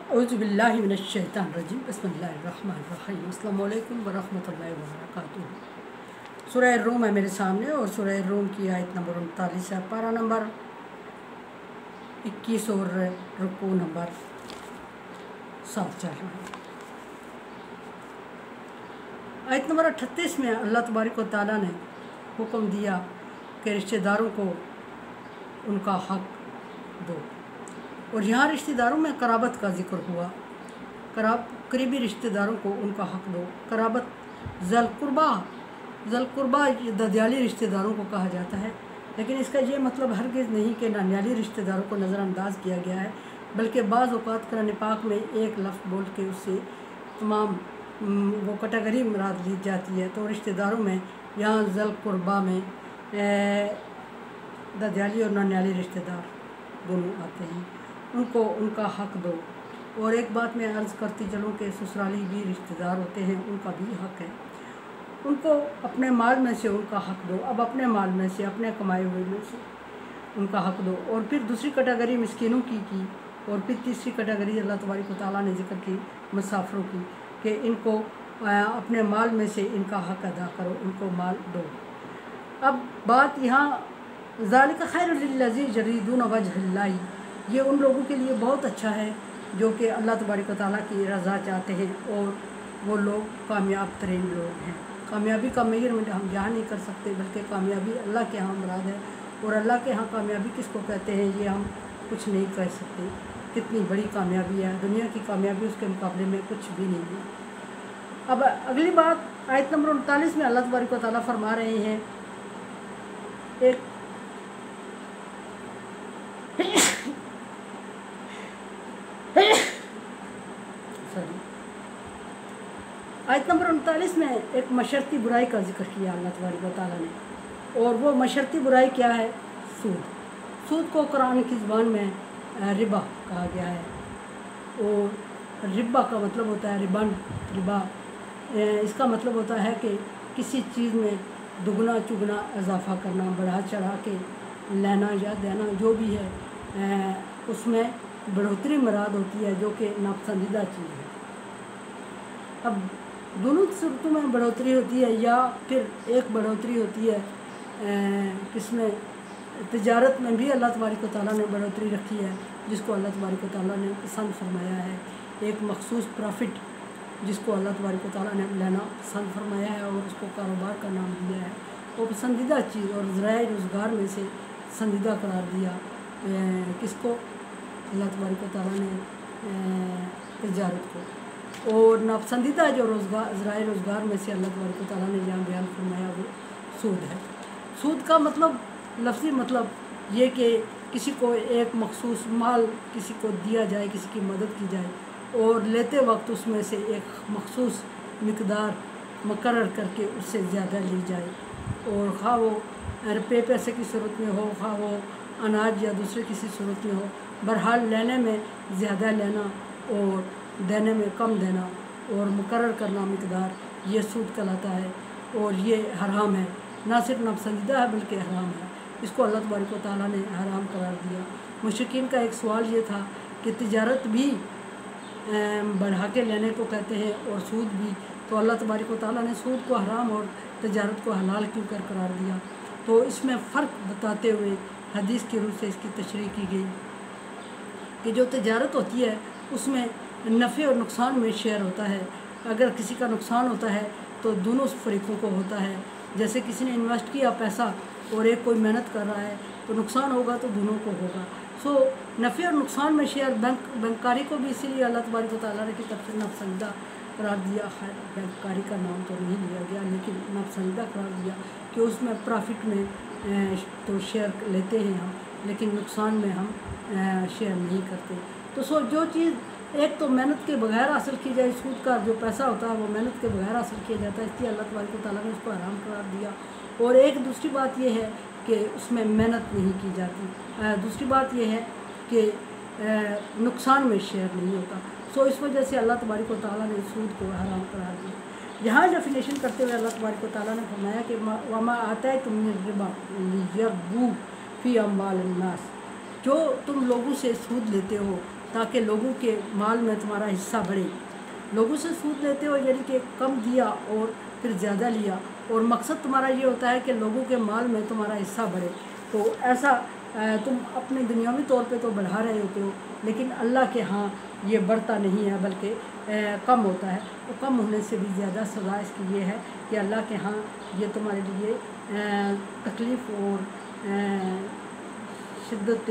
औज़ुबिल्लाहि मिनश्शैतानिर्रजीम बिस्मिल्लाहिर्रहमानिर्रहीम अस्सलामु अलैकुम वरहमतुल्लाहि वबरकातुहू। सूरह रूम है मेरे सामने और सूरह रूम की आयत नंबर 39 है, पारा नंबर 21 और रुकू नंबर 7 चल रहा है। आयत नंबर 38 में अल्लाह तबारक व तआला ने हुक्म दिया कि रिश्तेदारों को उनका हक दो, और यहाँ रिश्तेदारों में कराबत का जिक्र हुआ। करीबी रिश्तेदारों को उनका हक दो। कराबत ज़ल-कुर्बा ददियाली रिश्तेदारों को कहा जाता है, लेकिन इसका ये मतलब हरगिज़ नहीं कि नानियाली रिश्तेदारों को नज़रअंदाज किया गया है, बल्कि बाज़ औक़ात कुरान पाक में एक लफ्ज़ बोल के उससे तमाम वो कैटेगरी मुराद ली जाती है। तो रिश्तेदारों में यहाँ ज़ल-कुर्बा में ददियाली और नानियाली रिश्तेदार दोनों आते हैं, उनको उनका हक दो। और एक बात मैं अर्ज़ करती चलूँ कि ससुराली भी रिश्तेदार होते हैं, उनका भी हक है, उनको अपने माल में से उनका हक दो। अब अपने माल में से, अपने कमाए हुए में से उनका हक दो। और फिर दूसरी कैटेगरी मिस्किनों की और फिर तीसरी कैटेगरी अल्लाह तबारक व तआला ने जिक्र की मुसाफिरों की कि इनको अपने माल में से इनका हक अदा करो, उनको माल दो। अब बात यहाँ ज़ालिका खैरुल लिल्लज़ीना युरीदूना वजहल्लाह, ये उन लोगों के लिए बहुत अच्छा है जो कि अल्लाह तबारक व तआला की रज़ा चाहते हैं, और वो लोग कामयाब तरीन लोग हैं। कामयाबी का मेजरमेंट हम यहाँ नहीं कर सकते, बल्कि कामयाबी अल्लाह के यहाँ मुराद है, और अल्लाह के यहाँ कामयाबी किसको कहते हैं ये हम कुछ नहीं कह सकते। कितनी बड़ी कामयाबी है, दुनिया की कामयाबी उसके मुकाबले में कुछ भी नहीं है। अब अगली बात आयत नंबर 39 में अल्लाह तबारक व तआला फरमा रहे हैं, एक आयत नंबर 39 में एक मशर्ती बुराई का जिक्र किया अल्लाह तबारक व तआला ने, और वो मशर्ती बुराई क्या है? सूद। सूद को कुरान की ज़ुबान में रिबा कहा गया है, और रिबा का मतलब होता है रिबन, रिबा। इसका मतलब होता है कि किसी चीज़ में दुगना चुगना इजाफ़ा करना, बढ़ा चढ़ा के लेना या देना, जो भी है उसमें बढ़ोतरी मुराद होती है, जो कि नापसंदीदा चीज़ है। अब दोनों सूरतों में बढ़ोतरी होती है, या फिर एक बढ़ोतरी होती है किसमें? तिजारत में भी अल्लाह तबारक व तआला ने बढ़ोतरी रखी है, जिसको अल्लाह तबारक व तआला ने पसंद फरमाया है। एक मखसूस प्रॉफिट जिसको अल्लाह तबारक व तआला ने लेना पसंद फरमाया है, और उसको कारोबार का नाम दिया है, वो पसंदीदा चीज़ और ज़राए रोज़गार में से पसंदीदा करार दिया। किसको? अल्लाह तबारक व तआला ने तिजारत को। और नापसंदीदा जो ज़राए रोज़गार में से अल्लाह तबारक व तआला ने यहाँ बयान फरमाया वो सूद है। सूद का मतलब, लफ्ज़ी मतलब ये कि किसी को एक मखसूस माल किसी को दिया जाए, किसी की मदद की जाए, और लेते वक्त उसमें से एक मखसूस मिक़दार मुकर्रर करके उससे ज़्यादा ली जाए, और खा वो रुपये पैसे की सूरत में हो, खा वो अनाज या दूसरे किसी सूरत में हो, बहरहाल लेने में ज़्यादा लेना और देने में कम देना और मुकर्रर करना मिक़दार, ये सूद कहलाता है, और ये हराम है। ना सिर्फ नापसंदीदा है बल्कि हराम है, इसको अल्लाह तबारक व तआला ने हराम करार दिया। मुशरिकीन का एक सवाल ये था कि तिजारत भी बढ़ा के लेने को कहते हैं और सूद भी, तो अल्लाह तबारक व तआला ने सूद को हराम और तिजारत को हलाल क्यों कर करार दिया? तो इसमें फ़र्क बताते हुए हदीस की रूह से इसकी तशरीह की गई कि जो तिजारत होती है उसमें नफ़े और नुकसान में शेयर होता है। अगर किसी का नुकसान होता है तो दोनों फरीकों को होता है। जैसे किसी ने इन्वेस्ट किया पैसा और एक कोई मेहनत कर रहा है, तो नुकसान होगा तो दोनों को होगा। सो नफ़े और नुकसान में शेयर, बैंककारी को भी इसीलिए अल्लाह तबारक व तआला की तरफ से नापसंदीदा करार दिया। खैर बैंककारी का नाम तो नहीं लिया गया, लेकिन नापसंदीदा करार दिया कि उसमें प्रॉफिट में तो शेयर लेते हैं हम, लेकिन नुकसान में हम शेयर नहीं करते। तो सो जो चीज़ एक तो मेहनत के बगैर हासिल की जाए, सूद का जो पैसा होता है वो मेहनत के बगैर हासिल किया जाता है, इसलिए अल्लाह तबारक व तआला ने उसको हराम करार दिया। और एक दूसरी बात ये है कि उसमें मेहनत नहीं की जाती। दूसरी बात ये है कि नुकसान में शेयर नहीं होता। सो इस वजह से अल्लाह तबारक व तआला ने सूद को हराम करार दिया। यहाँ डेफिनेशन करते हुए अल्लाह तबारक व तआला ने फरमाया कि वमा आतैतुम मिन रिबा लियर्बू फ़ी अम्वालिन नास, जो तुम लोगों से सूद लेते हो, ताकि लोगों के माल में तुम्हारा हिस्सा बढ़े। लोगों से सूद लेते हो यानी कि कम दिया और फिर ज़्यादा लिया, और मकसद तुम्हारा ये होता है कि लोगों के माल में तुम्हारा हिस्सा बढ़े। तो ऐसा तुम अपने दुनियावी तौर पे तो बढ़ा रहे होते हो, लेकिन अल्लाह के यहाँ ये बढ़ता नहीं है बल्कि कम होता है। तो कम होने से भी ज़्यादा सज़ा इसकी ये है कि अल्लाह के यहाँ ये तुम्हारे लिए तकलीफ़ और शिद्दत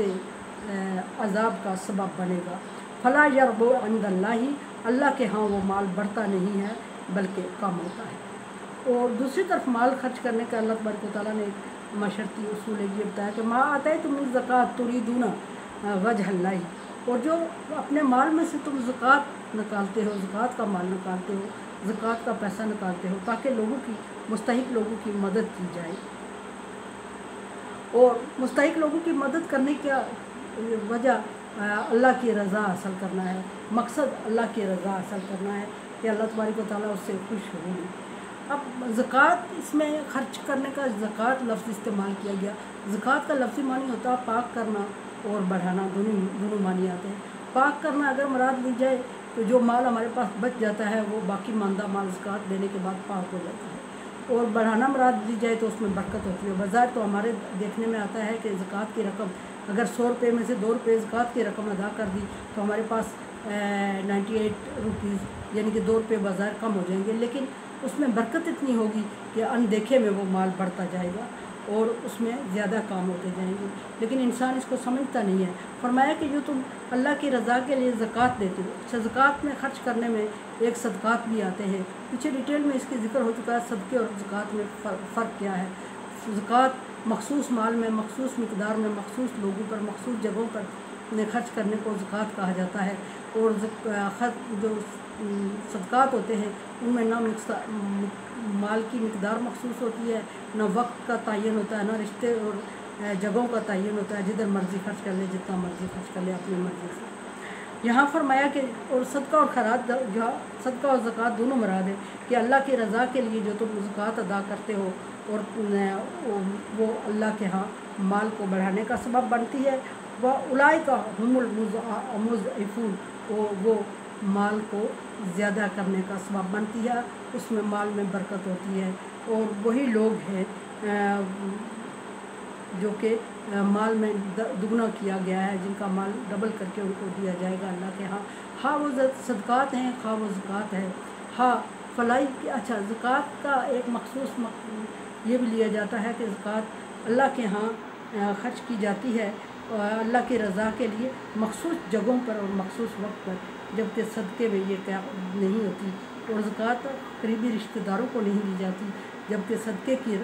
अज़ाब का सबब बनेगा। फला यरबु इंदल्लाहि, अल्लाह के यहाँ वो माल बढ़ता नहीं है बल्कि कम होता है। और दूसरी तरफ माल खर्च करने का अल्लाह तबारक व तआला ने एक मशर्ती उसूल ये बताया कि मा आता है तुम ज़कात तुरीदूना वजहल्लाहि, और जो अपने माल में से तुम ज़कात निकालते हो, ज़कात का माल निकालते हो, ज़कात का पैसा निकालते हो ताकि लोगों की मुस्तहिक लोगों की मदद की जाए। और मुस्तहिक लोगों की मदद करने का वजह अल्लाह की रज़ा हासिल करना है, मकसद अल्लाह की रज़ा हासिल करना है कि अल्लाह तबारक व तआला उससे खुश होंगे। अब ज़कात, इसमें खर्च करने का ज़कात लफ्ज़ इस्तेमाल किया गया। ज़कात का लफ्ज़ी मानी होता है पाक करना और बढ़ाना, दोनों मानी आते हैं। पाक करना अगर मुराद ली जाए तो जो माल हमारे पास बच जाता है वो बाकी मानदा माल ज़कात देने के बाद पाक हो जाता है, और बढ़ाना मुराद ली जाए तो उसमें बरकत होती है। बाज़ार तो हमारे देखने में आता है कि ज़कात की रकम अगर 100 रुपये में से 2 रुपये ज़कात की रकम अदा कर दी तो हमारे पास 98 रुपीज़ यानी कि 2 रुपये बाज़ार कम हो जाएंगे, लेकिन उसमें बरकत इतनी होगी कि अनदेखे में वो माल बढ़ता जाएगा और उसमें ज़्यादा काम होते जाएंगे। लेकिन इंसान इसको समझता नहीं है। फरमाया कि जो तुम अल्लाह की रज़ा के लिए ज़कात देते हो, अच्छा ज़कात में खर्च करने में एक सदक़ात भी आते हैं, पीछे डिटेल में इसकी ज़िक्र हो चुका है। सदक़े और ज़कात में फ़र्क क्या है। ज़कात मखसूस माल में, मखसूस मिक़दार में, मखसूस लोगों पर, मखसूस जगहों पर खर्च करने को ज़कात कहा जाता है। और जो सदक़ात होते हैं उनमें ना माल की मिक़दार मखसूस होती है, ना वक्त का तयन होता है, ना रिश्ते और जगहों का तयन होता है। जिधर मर्ज़ी खर्च कर ले, जितना मर्ज़ी खर्च कर ले अपनी मर्ज़ी से। यहाँ फरमाया कि और सदका और खैरात, जहाँ सदका और ज़कात दोनों मुराद है कि अल्लाह की रज़ा के लिए जो तुम ज़कात अदा करते हो और वो अल्लाह के यहाँ माल को बढ़ाने का सबब बनती है। वह उलाइका हुमुल मुज़इफ़ून, वो माल को ज़्यादा करने का सबब बनती है, उसमें माल में बरकत होती है। और वही लोग हैं जो कि माल में दुगना किया गया है, जिनका माल डबल करके उनको दिया जाएगा अल्लाह के यहाँ। हाँ वो सदक़ात हैं, हाँ वो ज़कात है, हाँ फलाई की। अच्छा ज़कात का एक मखसूस ये भी लिया जाता है कि ज़कात अल्लाह के यहाँ खर्च की जाती है अल्लाह की रज़ा के लिए मखसूस जगहों पर और मखसूस वक्त पर, जबकि सदक़े में ये क्या नहीं होती। और ज़कात करीबी रिश्तेदारों को नहीं दी जाती, जबकि सदक़े की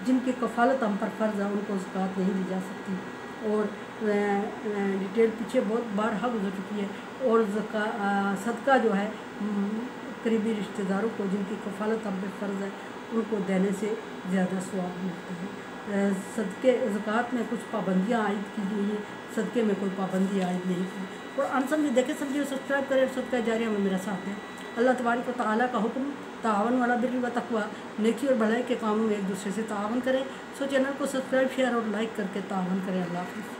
जिनकी कफ़ालत हम पर फ़र्ज़ है उनको ज़कात नहीं दी जा सकती। और डिटेल पीछे बहुत बार गुज़र चुकी है। और सदका जो है करीबी रिश्तेदारों को जिनकी कफ़ालत हम पर फ़र्ज़ है उनको देने से ज़्यादा सवाब मिलता है। सदक़े ज़कात में कुछ पाबंदियाँ आयद की गई हैं, सदक़े में कोई पाबंदी आयद नहीं की। और अनसमझे देखें समझिए सब्सक्राइब करें, सदका जारिया में मेरा साथ है। अल्लाह तबारक व तआला का हुक्म तावन वाला बिर्र व तक़वा, नेकी और भलाई के कामों में एक दूसरे से तावन करें। सो चैनल को सब्सक्राइब, शेयर और लाइक करके तावन करें। अल्लाह हाफ़िज़।